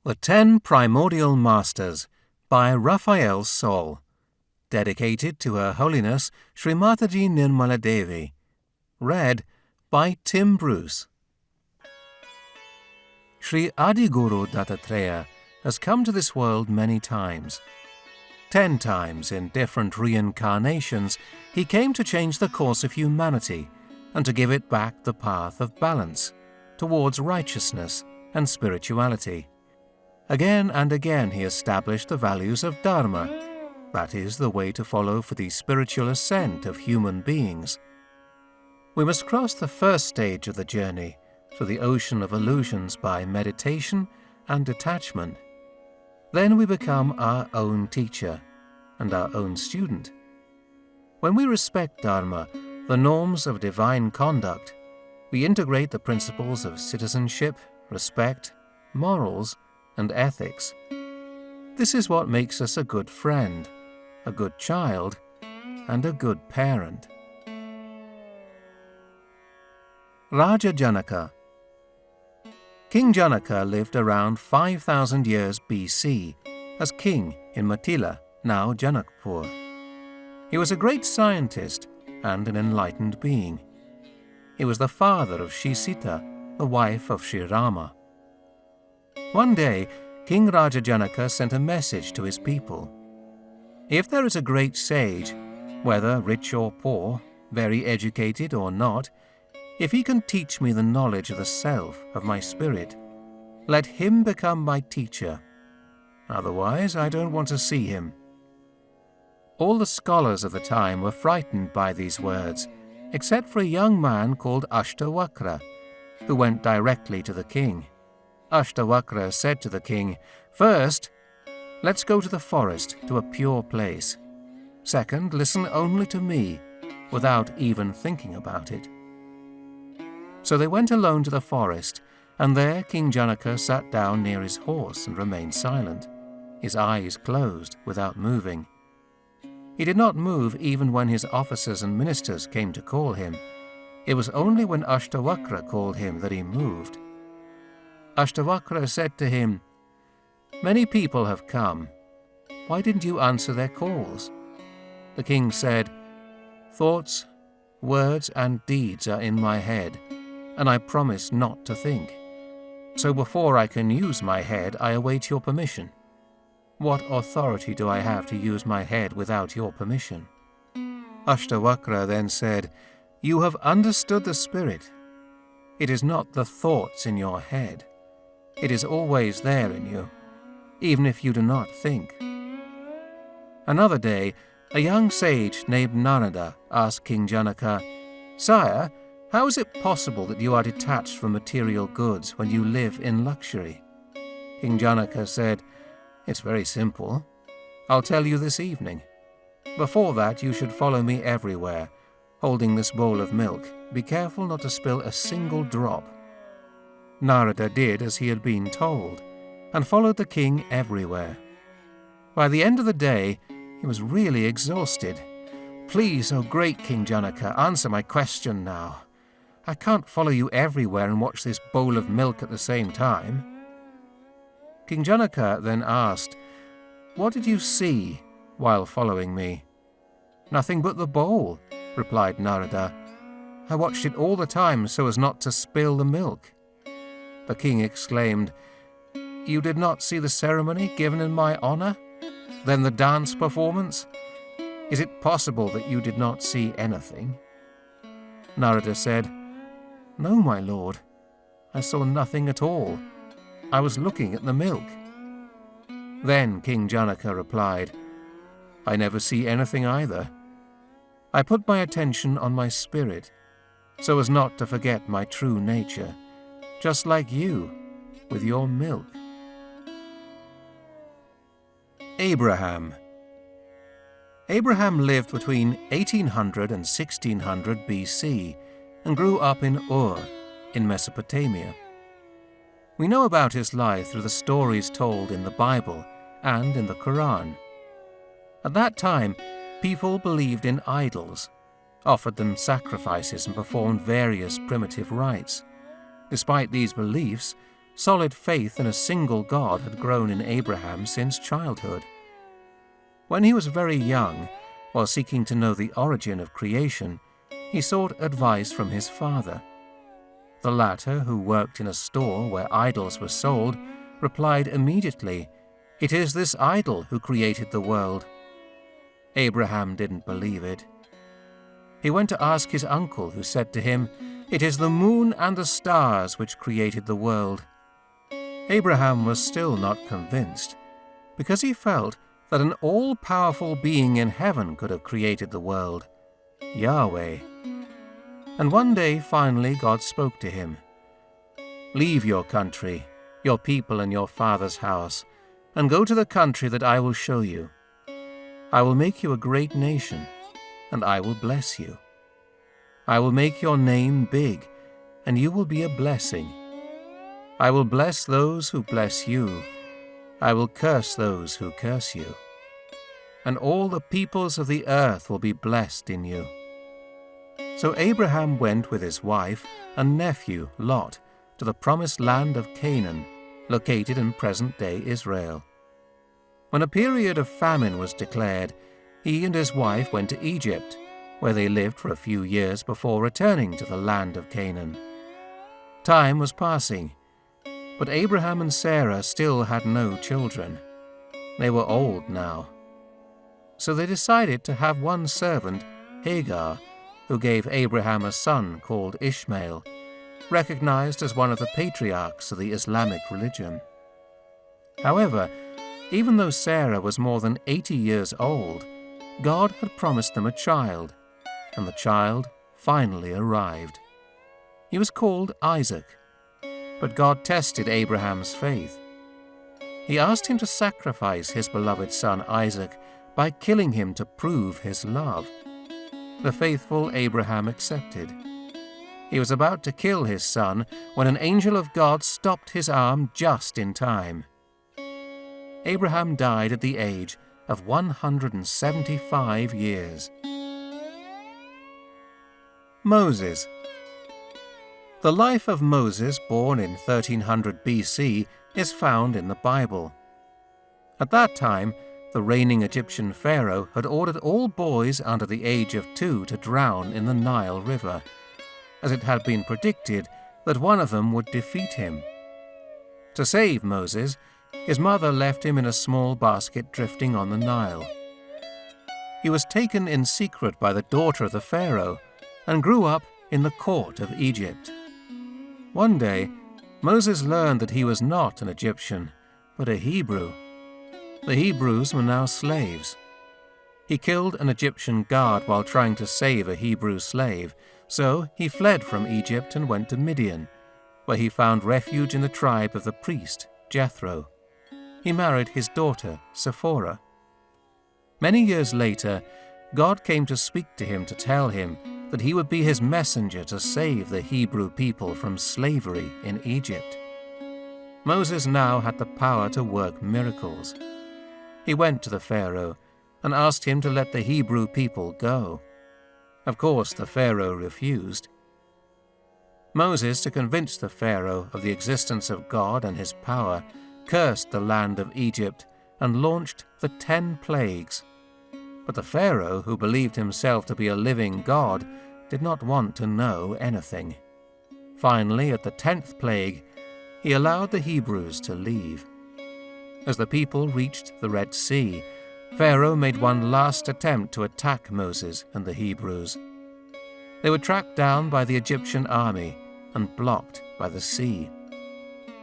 The 10 Primordial Masters by Raphael Saul, dedicated to Her Holiness Sri Mataji Nirmala Devi. Read by Tim Bruce. Sri Adiguru Dattatreya has come to this world many times. 10 times in different reincarnations, he came to change the course of humanity and to give it back the path of balance towards righteousness and spirituality. Again and again he established the values of Dharma, that is, the way to follow for the spiritual ascent of human beings. We must cross the first stage of the journey through the ocean of illusions by meditation and detachment. Then we become our own teacher and our own student. When we respect Dharma, the norms of divine conduct, we integrate the principles of citizenship, respect, morals, and ethics. This is what makes us a good friend, a good child, and a good parent. Raja Janaka. King Janaka lived around 5,000 years BC as king in Mithila, now Janakpur. He was a great scientist and an enlightened being. He was the father of Sri Sita, the wife of Sri Rama. One day, King Raja Janaka sent a message to his people. If there is a great sage, whether rich or poor, very educated or not, if he can teach me the knowledge of the self, of my spirit, let him become my teacher. Otherwise, I don't want to see him. All the scholars of the time were frightened by these words, except for a young man called Ashtavakra, who went directly to the king. Ashtavakra said to the king, "First, let's go to the forest, to a pure place. Second, listen only to me, without even thinking about it." So they went alone to the forest, and there King Janaka sat down near his horse and remained silent, his eyes closed, without moving. He did not move even when his officers and ministers came to call him. It was only when Ashtavakra called him that he moved. Ashtavakra said to him, "Many people have come. Why didn't you answer their calls?" The king said, "Thoughts, words, and deeds are in my head, and I promise not to think. So before I can use my head, I await your permission. What authority do I have to use my head without your permission?" Ashtavakra then said, "You have understood the spirit. It is not the thoughts in your head. It is always there in you, even if you do not think." Another day, a young sage named Narada asked King Janaka, "Sire, how is it possible that you are detached from material goods when you live in luxury?" King Janaka said, "It's very simple. I'll tell you this evening. Before that, you should follow me everywhere, holding this bowl of milk. Be careful not to spill a single drop." Narada did as he had been told, and followed the king everywhere. By the end of the day, he was really exhausted. "Please, O great King Janaka, answer my question now. I can't follow you everywhere and watch this bowl of milk at the same time." King Janaka then asked, "What did you see while following me?" "Nothing but the bowl," replied Narada. "I watched it all the time so as not to spill the milk." The king exclaimed, "You did not see the ceremony given in my honor? Then the dance performance? Is it possible that you did not see anything?" Narada said, "No, my lord. I saw nothing at all. I was looking at the milk." Then King Janaka replied, "I never see anything either. I put my attention on my spirit, so as not to forget my true nature, just like you with your milk." Abraham. Abraham lived between 1800 and 1600 BC and grew up in Ur, in Mesopotamia. We know about his life through the stories told in the Bible and in the Quran. At that time, people believed in idols, offered them sacrifices and performed various primitive rites. Despite these beliefs, Solid faith in a single God had grown in Abraham since childhood. When he was very young, while seeking to know the origin of creation, he sought advice from his father. The latter, who worked in a store where idols were sold, replied immediately, "It is this idol who created the world." Abraham didn't believe it. He went to ask his uncle, who said to him, "It is the moon and the stars which created the world." Abraham was still not convinced, because he felt that an all-powerful being in heaven could have created the world, Yahweh. And one day, finally, God spoke to him. "Leave your country, your people and your father's house, and go to the country that I will show you. I will make you a great nation, and I will bless you. I will make your name big, and you will be a blessing. I will bless those who bless you. I will curse those who curse you. And all the peoples of the earth will be blessed in you." So Abraham went with his wife and nephew, Lot, to the promised land of Canaan, located in present-day Israel. When a period of famine was declared, he and his wife went to Egypt, where they lived for a few years before returning to the land of Canaan. Time was passing, but Abraham and Sarah still had no children. They were old now. So they decided to have one servant, Hagar, who gave Abraham a son called Ishmael, recognized as one of the patriarchs of the Islamic religion. However, even though Sarah was more than 80 years old, God had promised them a child, and the child finally arrived. He was called Isaac, but God tested Abraham's faith. He asked him to sacrifice his beloved son Isaac by killing him to prove his love. The faithful Abraham accepted. He was about to kill his son when an angel of God stopped his arm just in time. Abraham died at the age of 175 years. Moses. The life of Moses, born in 1300 BC, is found in the Bible. At that time, the reigning Egyptian pharaoh had ordered all boys under the age of 2 to drown in the Nile River, as it had been predicted that one of them would defeat him. To save Moses, his mother left him in a small basket drifting on the Nile. He was taken in secret by the daughter of the pharaoh and grew up in the court of Egypt. One day, Moses learned that he was not an Egyptian, but a Hebrew. The Hebrews were now slaves. He killed an Egyptian guard while trying to save a Hebrew slave, so he fled from Egypt and went to Midian, where he found refuge in the tribe of the priest Jethro. He married his daughter, Sephora. Many years later, God came to speak to him to tell him that he would be his messenger to save the Hebrew people from slavery in Egypt. Moses now had the power to work miracles. He went to the Pharaoh and asked him to let the Hebrew people go. Of course, the Pharaoh refused. Moses, to convince the Pharaoh of the existence of God and his power, cursed the land of Egypt and launched the 10 plagues. But the Pharaoh, who believed himself to be a living God, did not want to know anything. Finally, at the 10th plague, he allowed the Hebrews to leave. As the people reached the Red Sea, Pharaoh made one last attempt to attack Moses and the Hebrews. They were tracked down by the Egyptian army and blocked by the sea.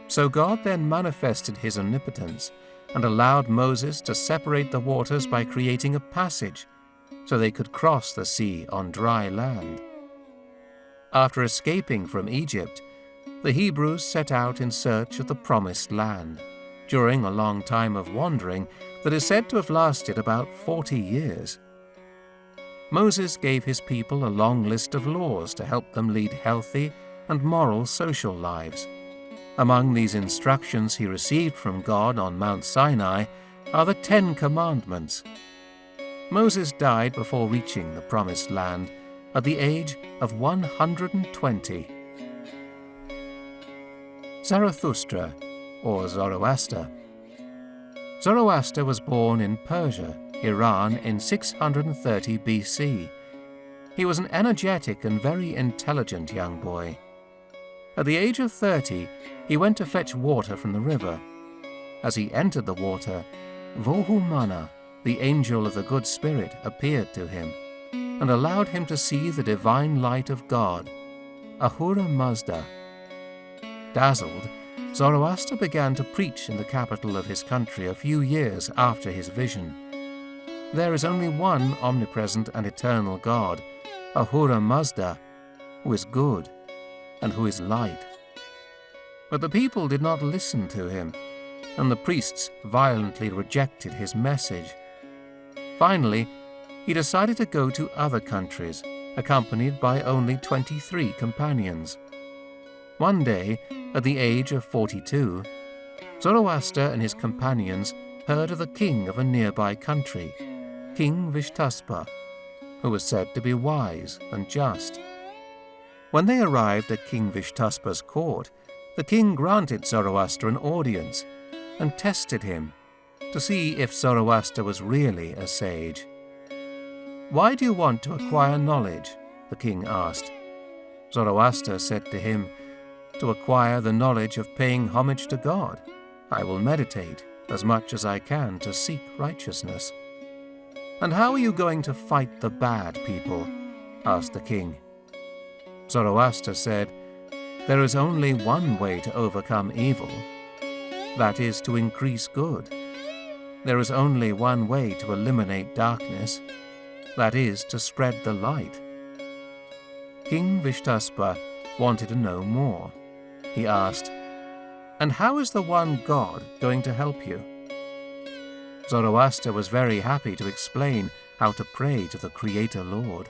So God then manifested his omnipotence and allowed Moses to separate the waters by creating a passage so they could cross the sea on dry land. After escaping from Egypt, the Hebrews set out in search of the promised land, during a long time of wandering that is said to have lasted about 40 years. Moses gave his people a long list of laws to help them lead healthy and moral social lives. Among these instructions he received from God on Mount Sinai are the 10 Commandments. Moses died before reaching the Promised Land at the age of 120. Zarathustra, or Zoroaster. Zoroaster was born in Persia, Iran, in 630 BC. He was an energetic and very intelligent young boy. At the age of 30, he went to fetch water from the river. As he entered the water, Vohumana, the angel of the good spirit, appeared to him and allowed him to see the divine light of God, Ahura Mazda. Dazzled, Zoroaster began to preach in the capital of his country a few years after his vision. There is only one omnipresent and eternal God, Ahura Mazda, who is good and who is light. But the people did not listen to him, and the priests violently rejected his message. Finally, he decided to go to other countries, accompanied by only 23 companions. One day, at the age of 42, Zoroaster and his companions heard of the king of a nearby country, King Vishtaspa, who was said to be wise and just. When they arrived at King Vishtaspa's court, the king granted Zoroaster an audience and tested him to see if Zoroaster was really a sage. "Why do you want to acquire knowledge?" the king asked. Zoroaster said to him, "To acquire the knowledge of paying homage to God. I will meditate as much as I can to seek righteousness." "And how are you going to fight the bad people?" asked the king. Zoroaster said, "There is only one way to overcome evil. That is to increase good. There is only one way to eliminate darkness. That is to spread the light." King Vishtaspa wanted to know more. He asked, "And how is the one God going to help you?" Zoroaster was very happy to explain how to pray to the Creator Lord.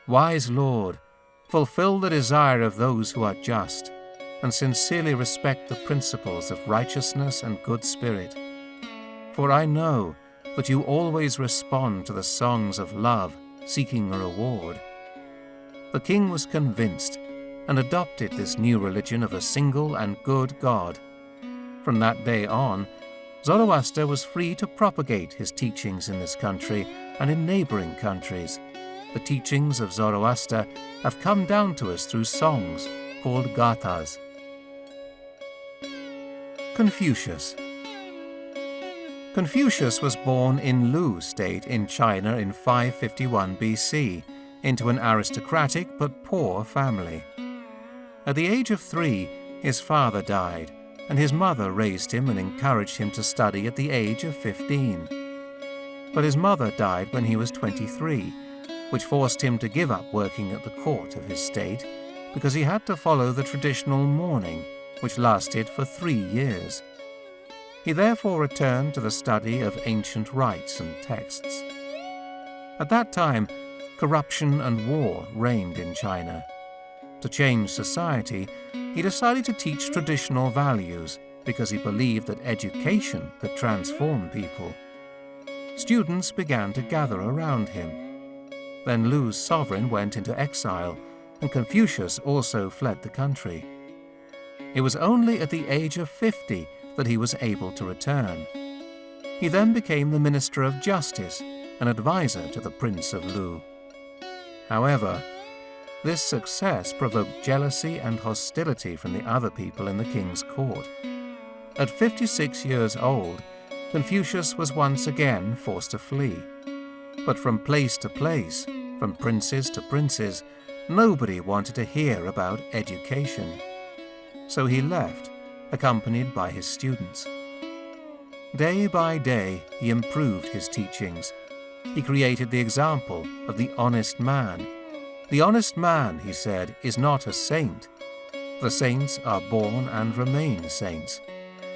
"Wise Lord, fulfill the desire of those who are just and sincerely respect the principles of righteousness and good spirit. For I know that you always respond to the songs of love, seeking a reward." The king was convinced and adopted this new religion of a single and good God. From that day on, Zoroaster was free to propagate his teachings in this country and in neighboring countries. The teachings of Zoroaster have come down to us through songs called gathas. Confucius. Confucius was born in Lu State in China in 551 BC into an aristocratic but poor family. At the age of 3, his father died, and his mother raised him and encouraged him to study at the age of 15. But his mother died when he was 23, which forced him to give up working at the court of his state because he had to follow the traditional mourning, which lasted for 3 years. He therefore returned to the study of ancient rites and texts. At that time, corruption and war reigned in China. To change society, he decided to teach traditional values because he believed that education could transform people. Students began to gather around him. Then Lu's sovereign went into exile, and Confucius also fled the country. It was only at the age of 50 that he was able to return. He then became the Minister of Justice, an advisor to the Prince of Lu. However, this success provoked jealousy and hostility from the other people in the king's court. At 56 years old, Confucius was once again forced to flee. But from place to place, from princes to princes, nobody wanted to hear about education. So he left, accompanied by his students. Day by day, he improved his teachings. He created the example of the honest man. The honest man, he said, is not a saint. The saints are born and remain saints,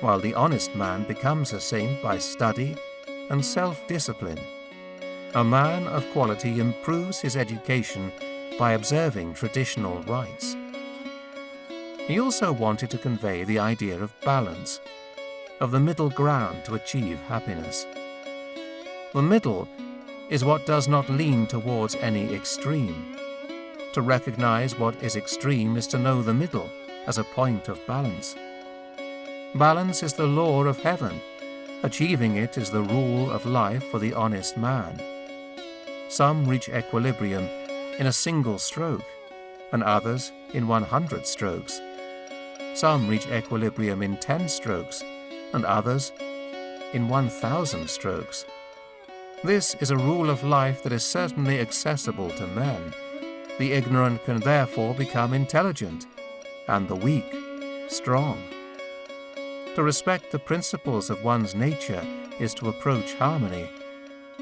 while the honest man becomes a saint by study and self-discipline. A man of quality improves his education by observing traditional rites. He also wanted to convey the idea of balance, of the middle ground to achieve happiness. The middle is what does not lean towards any extreme. To recognize what is extreme is to know the middle, as a point of balance. Balance is the law of heaven. Achieving it is the rule of life for the honest man. Some reach equilibrium in a single stroke, and others in 100 strokes. Some reach equilibrium in 10 strokes, and others in 1,000 strokes. This is a rule of life that is certainly accessible to men. The ignorant can therefore become intelligent, and the weak strong. To respect the principles of one's nature is to approach harmony,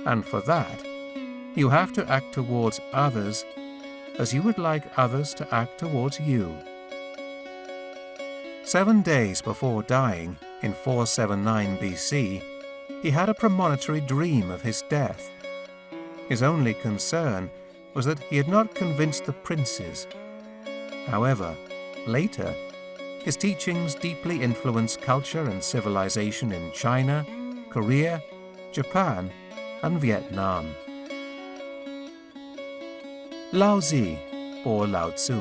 and for that, you have to act towards others as you would like others to act towards you. 7 days before dying, in 479 BC, he had a premonitory dream of his death. His only concern was that he had not convinced the princes. However, later, his teachings deeply influenced culture and civilization in China, Korea, Japan, and Vietnam. Lao Tzu, or Lao Tzu.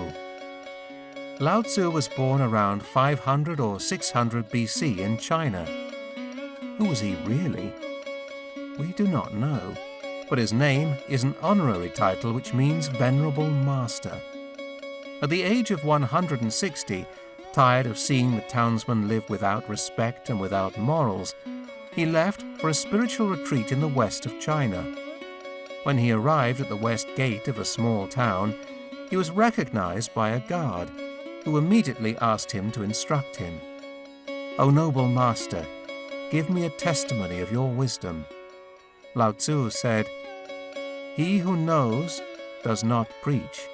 Lao Tzu was born around 500 or 600 BC in China. Who was he really? We do not know, but his name is an honorary title which means Venerable Master. At the age of 160, tired of seeing the townsmen live without respect and without morals, he left for a spiritual retreat in the west of China. When he arrived at the west gate of a small town, he was recognized by a guard, who immediately asked him to instruct him. "O noble master, give me a testimony of your wisdom." Lao Tzu said, "He who knows does not preach.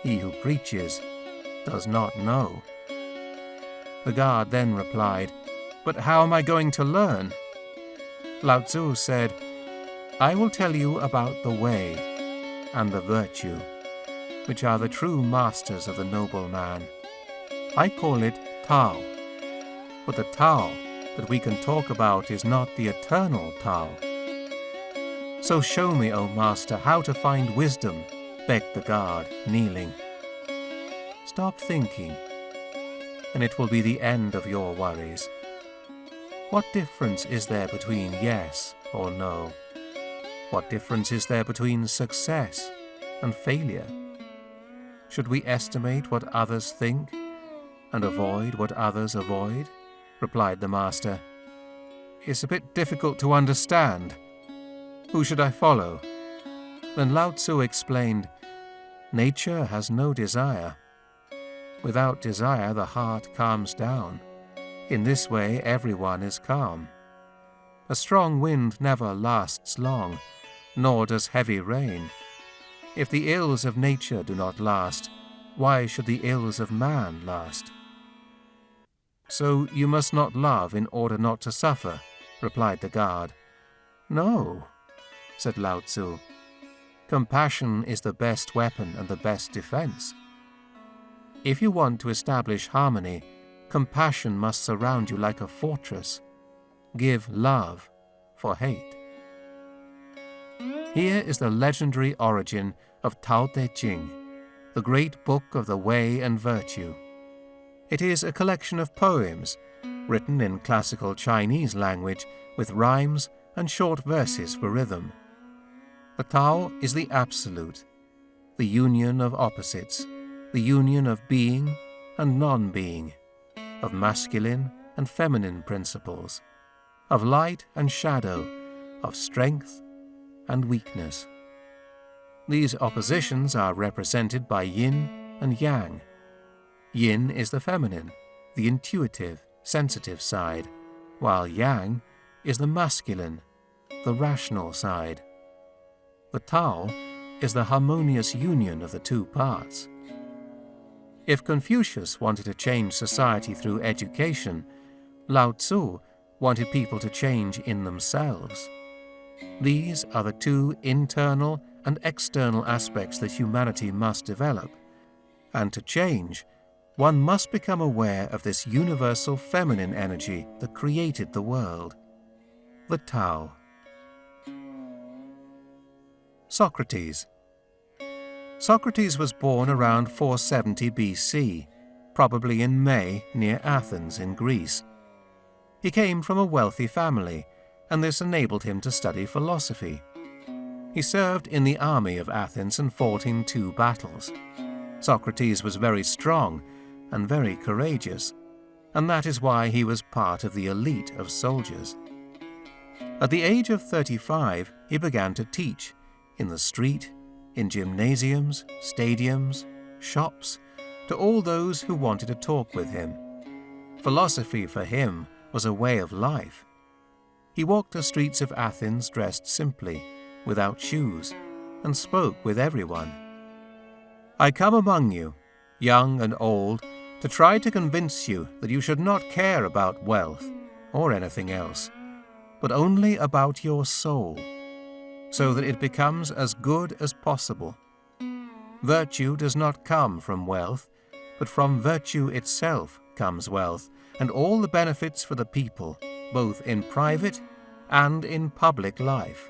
He who preaches does not know." The guard then replied, "But how am I going to learn?" Lao Tzu said, "I will tell you about the way and the virtue, which are the true masters of the noble man. I call it Tao, but the Tao that we can talk about is not the eternal Tao. So show me, O Master, how to find wisdom," begged the guard, kneeling. "Stop thinking, and it will be the end of your worries. What difference is there between yes or no? What difference is there between success and failure? Should we estimate what others think and avoid what others avoid?" replied the master. "It's a bit difficult to understand. Who should I follow?" Then Lao Tzu explained, "Nature has no desire. Without desire, the heart calms down. In this way, everyone is calm. A strong wind never lasts long, nor does heavy rain. If the ills of nature do not last, why should the ills of man last?" "So you must not love in order not to suffer," replied the guard. "No," said Lao Tzu. "Compassion is the best weapon and the best defense. If you want to establish harmony, compassion must surround you like a fortress. Give love for hate." Here is the legendary origin of Tao Te Ching, the great book of the way and virtue. It is a collection of poems written in classical Chinese language with rhymes and short verses for rhythm. The Tao is the absolute, the union of opposites, the union of being and non-being, of masculine and feminine principles, of light and shadow, of strength and weakness. These oppositions are represented by yin and yang. Yin is the feminine, the intuitive, sensitive side, while yang is the masculine, the rational side. The Tao is the harmonious union of the two parts. If Confucius wanted to change society through education, Lao Tzu wanted people to change in themselves. These are the two internal and external aspects that humanity must develop, and to change, one must become aware of this universal feminine energy that created the world, the Tao. Socrates. Socrates was born around 470 BC, probably in May near Athens in Greece. He came from a wealthy family, and this enabled him to study philosophy. He served in the army of Athens and fought in 2 battles. Socrates was very strong and very courageous, and that is why he was part of the elite of soldiers. At the age of 35, he began to teach in the street, in gymnasiums, stadiums, shops, to all those who wanted to talk with him. Philosophy for him was a way of life. He walked the streets of Athens dressed simply, without shoes, and spoke with everyone. "I come among you, young and old, to try to convince you that you should not care about wealth or anything else, but only about your soul, so that it becomes as good as possible. Virtue does not come from wealth, but from virtue itself comes wealth, and all the benefits for the people, both in private and in public life."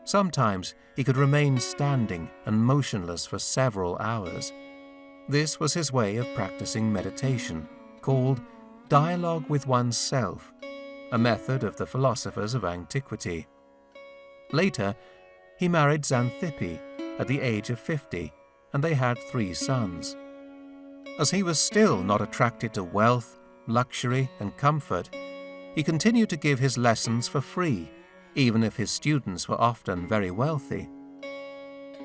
Sometimes he could remain standing and motionless for several hours. This was his way of practicing meditation, called dialogue with oneself, a method of the philosophers of antiquity. Later, he married Xanthippe at the age of 50, and they had 3 sons. As he was still not attracted to wealth, luxury, and comfort, he continued to give his lessons for free, even if his students were often very wealthy.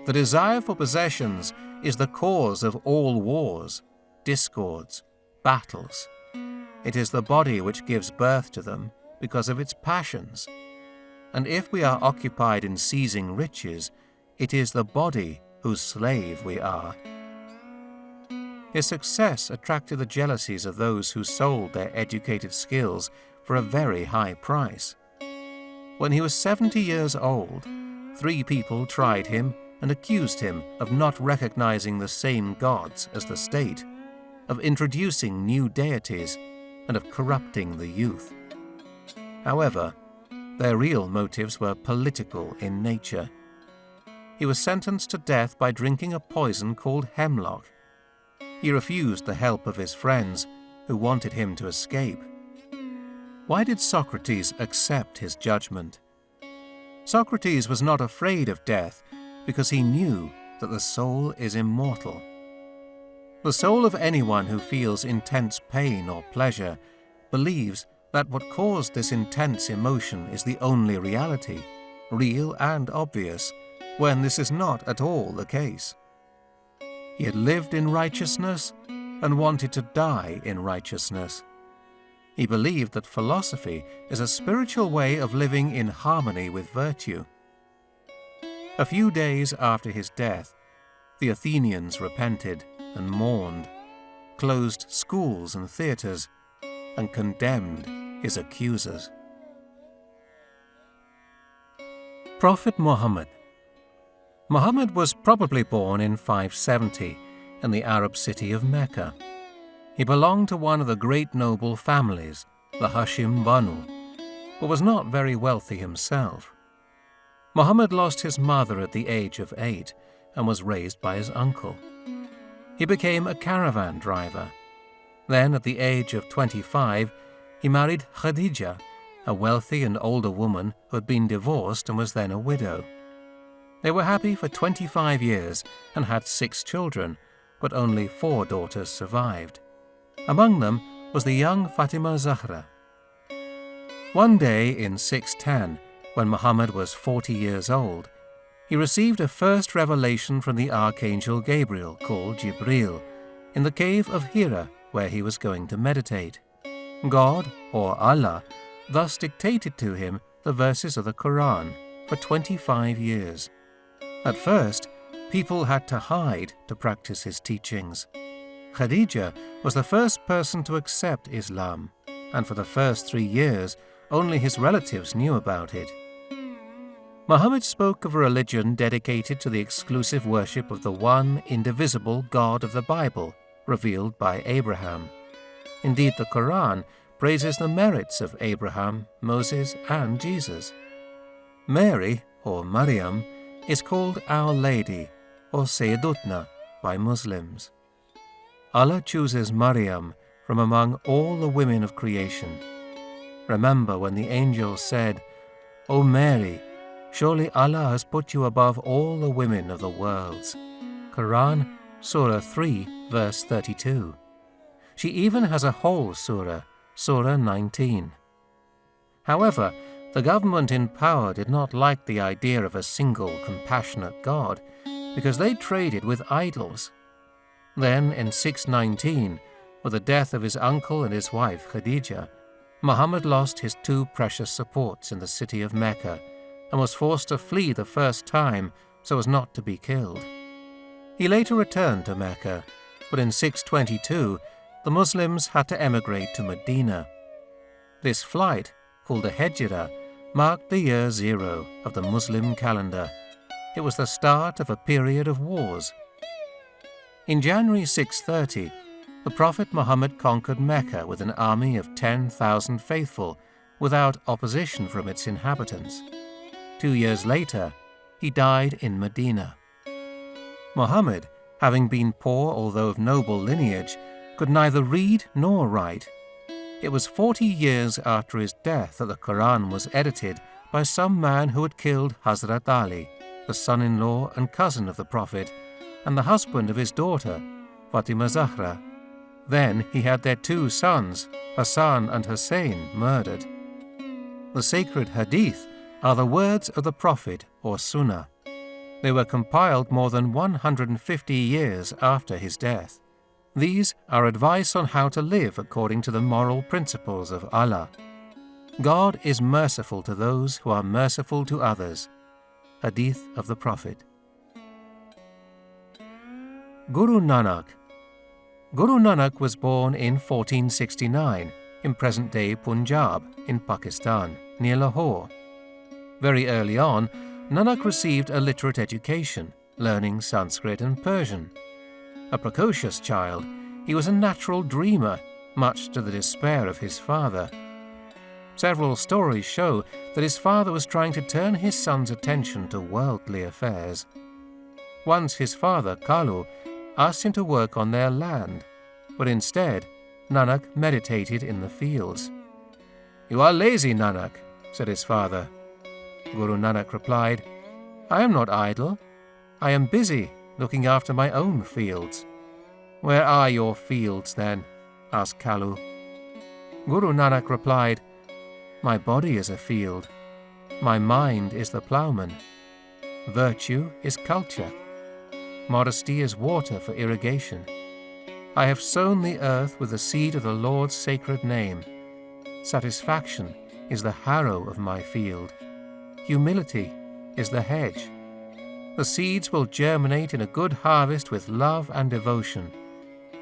The desire for possessions is the cause of all wars, discords, battles. It is the body which gives birth to them because of its passions. And if we are occupied in seizing riches, it is the body whose slave we are. His success attracted the jealousies of those who sold their educated skills for a very high price. When he was 70 years old, 3 people tried him and accused him of not recognizing the same gods as the state, of introducing new deities, and of corrupting the youth. However, their real motives were political in nature. He was sentenced to death by drinking a poison called hemlock. He refused the help of his friends, who wanted him to escape. Why did Socrates accept his judgment? Socrates was not afraid of death because he knew that the soul is immortal. The soul of anyone who feels intense pain or pleasure believes that what caused this intense emotion is the only reality, real and obvious, when this is not at all the case. He had lived in righteousness and wanted to die in righteousness. He believed that philosophy is a spiritual way of living in harmony with virtue. A few days after his death, the Athenians repented and mourned, closed schools and theatres, and condemned his accusers. Prophet Muhammad. Muhammad was probably born in 570 in the Arab city of Mecca. He belonged to one of the great noble families, the Hashim Banu, but was not very wealthy himself. Muhammad lost his mother at the age of 8 and was raised by his uncle. He became a caravan driver. Then, at the age of 25, he married Khadija, a wealthy and older woman who had been divorced and was then a widow. They were happy for 25 years and had 6 children, but only 4 daughters survived. Among them was the young Fatima Zahra. One day in 610, when Muhammad was 40 years old, he received a first revelation from the archangel Gabriel, called Jibril, in the cave of Hira, where he was going to meditate. God, or Allah, thus dictated to him the verses of the Quran for 25 years. At first, people had to hide to practice his teachings. Khadija was the first person to accept Islam, and for the first 3 years, only his relatives knew about it. Muhammad spoke of a religion dedicated to the exclusive worship of the one indivisible God of the Bible, revealed by Abraham. Indeed, the Quran praises the merits of Abraham, Moses, and Jesus. Mary, or Maryam, is called Our Lady, or Sayyidutna, by Muslims. Allah chooses Maryam from among all the women of creation. Remember when the angel said, "O Mary, surely Allah has put you above all the women of the worlds." Quran, Surah 3, verse 32. She even has a whole surah, Surah 19. However, the government in power did not like the idea of a single compassionate God because they traded with idols. Then, in 619, with the death of his uncle and his wife Khadija, Muhammad lost his two precious supports in the city of Mecca and was forced to flee the first time so as not to be killed. He later returned to Mecca, but in 622, the Muslims had to emigrate to Medina. This flight, called the Hejrah, marked the year zero of the Muslim calendar. It was the start of a period of wars. In January 630, the Prophet Muhammad conquered Mecca with an army of 10,000 faithful, without opposition from its inhabitants. 2 years later, he died in Medina. Muhammad, having been poor although of noble lineage, could neither read nor write. It was 40 years after his death that the Quran was edited by some man who had killed Hazrat Ali, the son-in-law and cousin of the Prophet, and the husband of his daughter, Fatima Zahra. Then he had their 2 sons, Hassan and Hussein, murdered. The sacred Hadith are the words of the Prophet, or Sunnah. They were compiled more than 150 years after his death. These are advice on how to live according to the moral principles of Allah. God is merciful to those who are merciful to others. Hadith of the Prophet. Guru Nanak. Guru Nanak was born in 1469 in present-day Punjab in Pakistan, near Lahore. Very early on, Nanak received a literate education, learning Sanskrit and Persian. A precocious child, he was a natural dreamer, much to the despair of his father. Several stories show that his father was trying to turn his son's attention to worldly affairs. Once his father, Kalu, asked him to work on their land, but instead, Nanak meditated in the fields. "You are lazy, Nanak," said his father. Guru Nanak replied, "I am not idle. I am busy looking after my own fields." "Where are your fields, then?" asked Kalu. Guru Nanak replied, "My body is a field. My mind is the ploughman. Virtue is culture. Modesty is water for irrigation. I have sown the earth with the seed of the Lord's sacred name. Satisfaction is the harrow of my field. Humility is the hedge. The seeds will germinate in a good harvest with love and devotion.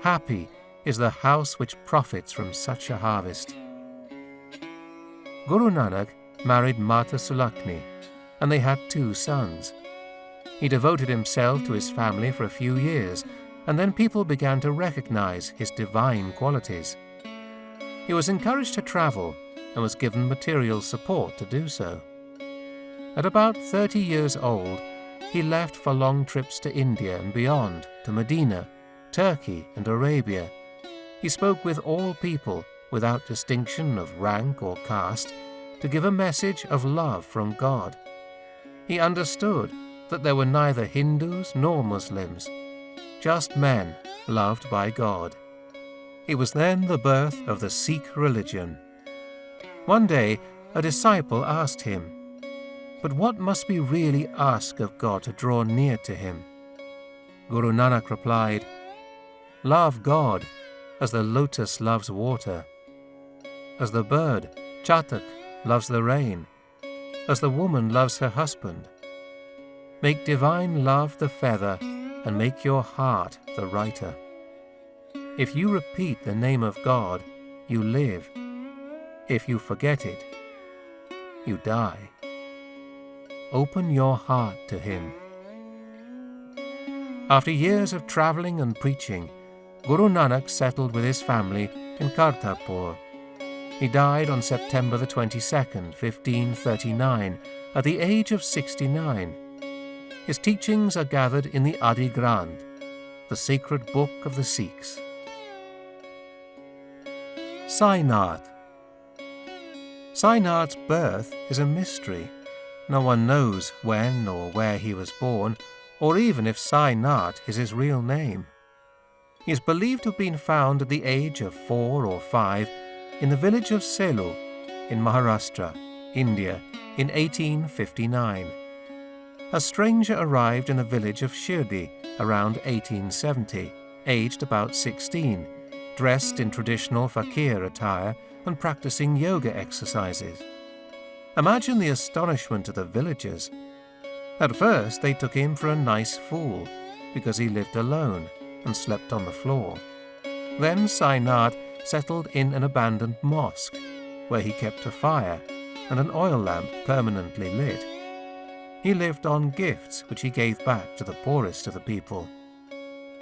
Happy is the house which profits from such a harvest." Guru Nanak married Mata Sulakni, and they had 2 sons. He devoted himself to his family for a few years, and then people began to recognize his divine qualities. He was encouraged to travel and was given material support to do so. At about 30 years old, he left for long trips to India and beyond, to Medina, Turkey and Arabia. He spoke with all people, without distinction of rank or caste, to give a message of love from God. He understood that there were neither Hindus nor Muslims, just men loved by God. It was then the birth of the Sikh religion. One day, a disciple asked him, "But what must we really ask of God to draw near to him?" Guru Nanak replied, "Love God as the lotus loves water, as the bird, chatak, loves the rain, as the woman loves her husband. Make divine love the feather and make your heart the writer. If you repeat the name of God, you live. If you forget it, you die. Open your heart to Him." After years of traveling and preaching, Guru Nanak settled with his family in Kartarpur. He died on September the 22nd, 1539, at the age of 69. His teachings are gathered in the Adi Granth, the sacred book of the Sikhs. Sainath. Sainath's birth is a mystery. No one knows when or where he was born, or even if Sainath is his real name. He is believed to have been found at the age of 4 or 5 in the village of Selu in Maharashtra, India, in 1859. A stranger arrived in the village of Shirdi around 1870, aged about 16, dressed in traditional fakir attire and practicing yoga exercises. Imagine the astonishment of the villagers. At first they took him for a nice fool, because he lived alone and slept on the floor. Then Sainath settled in an abandoned mosque, where he kept a fire and an oil lamp permanently lit. He lived on gifts which he gave back to the poorest of the people.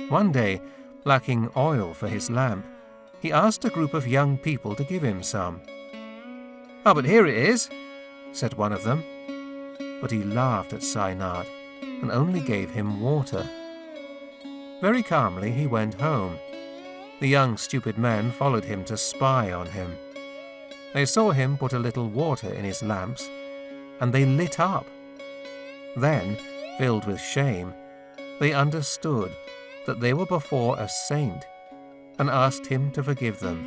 One day, lacking oil for his lamp, he asked a group of young people to give him some. "Oh, but here it is," said one of them. But he laughed at Sainath and only gave him water. Very calmly he went home. The young stupid men followed him to spy on him. They saw him put a little water in his lamps, and they lit up. Then, filled with shame, they understood that they were before a saint and asked him to forgive them.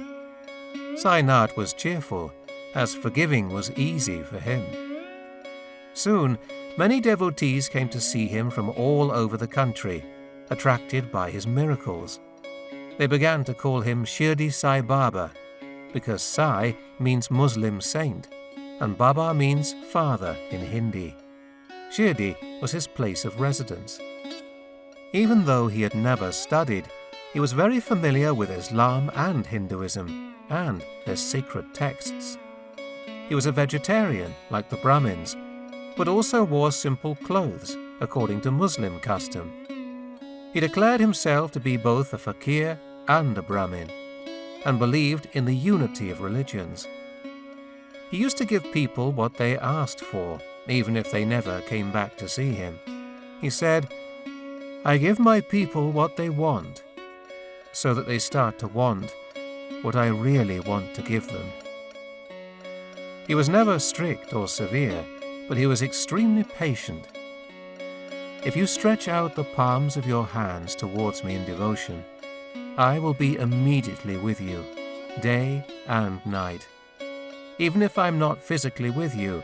Sainath was cheerful, as forgiving was easy for him. Soon, many devotees came to see him from all over the country, attracted by his miracles. They began to call him Shirdi Sai Baba, because Sai means Muslim saint, and Baba means father in Hindi. Shirdi was his place of residence. Even though he had never studied, he was very familiar with Islam and Hinduism and their sacred texts. He was a vegetarian, like the Brahmins, but also wore simple clothes, according to Muslim custom. He declared himself to be both a fakir and a Brahmin, and believed in the unity of religions. He used to give people what they asked for, even if they never came back to see him. He said, "I give my people what they want, so that they start to want what I really want to give them." He was never strict or severe, but he was extremely patient. "If you stretch out the palms of your hands towards me in devotion, I will be immediately with you, day and night. Even if I'm not physically with you,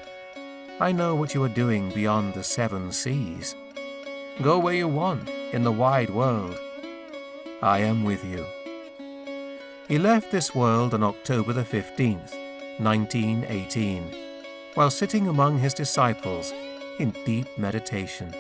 I know what you are doing beyond the 7 seas. Go where you want in the wide world. I am with you." He left this world on October the 15th, 1918, while sitting among his disciples in deep meditation.